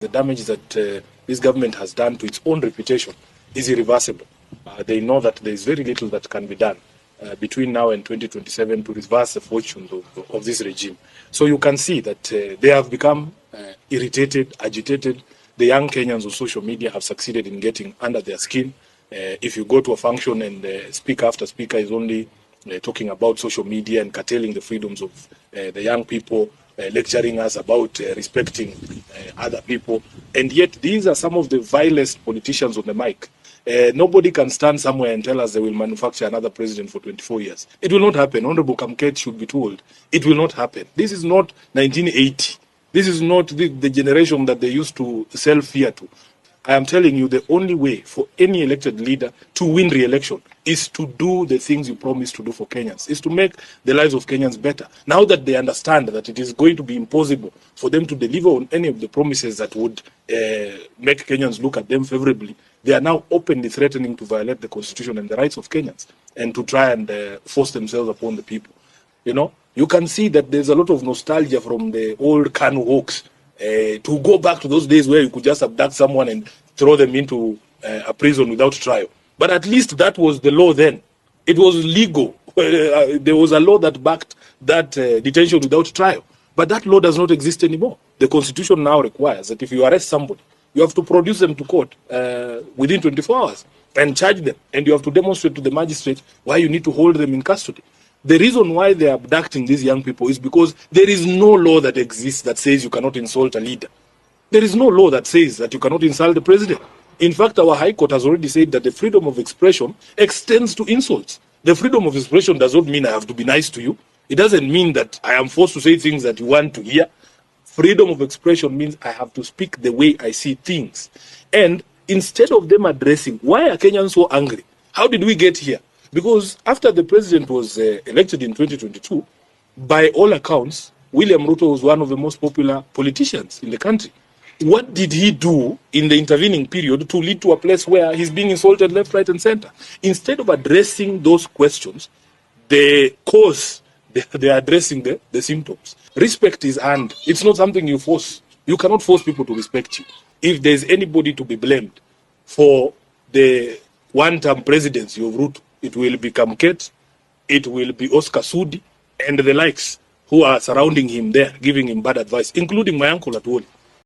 The damage that this government has done to its own reputation is irreversible. They know that there is very little that can be done between now and 2027 to reverse the fortunes of this regime. So you can see that they have become irritated, agitated. The young Kenyans on social media have succeeded in getting under their skin. If you go to a function and speaker after speaker is only talking about social media and curtailing the freedoms of the young people, lecturing us about respecting other people. And yet these are some of the vilest politicians on the mic. Nobody can stand somewhere and tell us they will manufacture another president for 24 years. It will not happen. Honorable Kamket should be told. It will not happen. This is not 1980. This is not the generation that they used to sell fear to. I am telling you, the only way for any elected leader to win re-election is to do the things you promised to do for Kenyans, is to make the lives of Kenyans better. Now that they understand that it is going to be impossible for them to deliver on any of the promises that would make Kenyans look at them favorably, they are now openly threatening to violate the constitution and the rights of Kenyans and to try and force themselves upon the people. You know, you can see that there's a lot of nostalgia from the old Kanu Hawks. To go back to those days where you could just abduct someone and throw them into a prison without trial. But at least that was the law then. It was legal. There was a law that backed that detention without trial. But that law does not exist anymore. The Constitution now requires that if you arrest somebody, you have to produce them to court within 24 hours and charge them. And you have to demonstrate to the magistrate why you need to hold them in custody. The reason why they are abducting these young people is because there is no law that exists that says you cannot insult a leader. There is no law that says that you cannot insult the president. In fact, our High Court has already said that the freedom of expression extends to insults. The freedom of expression does not mean I have to be nice to you. It doesn't mean that I am forced to say things that you want to hear. Freedom of expression means I have to speak the way I see things. And instead of them addressing, why are Kenyans so angry? How did we get here? Because after the president was elected in 2022, by all accounts, William Ruto was one of the most popular politicians in the country. What did he do in the intervening period to lead to a place where he's being insulted left, right, and center? Instead of addressing those questions, the cause, they are addressing the symptoms. Respect is earned. It's not something you force. You cannot force people to respect you. If there's anybody to be blamed for the one-term presidency of Ruto, it will be Kamket, it will be Oscar Sudi, and the likes who are surrounding him there, giving him bad advice, including my uncle Atwoli.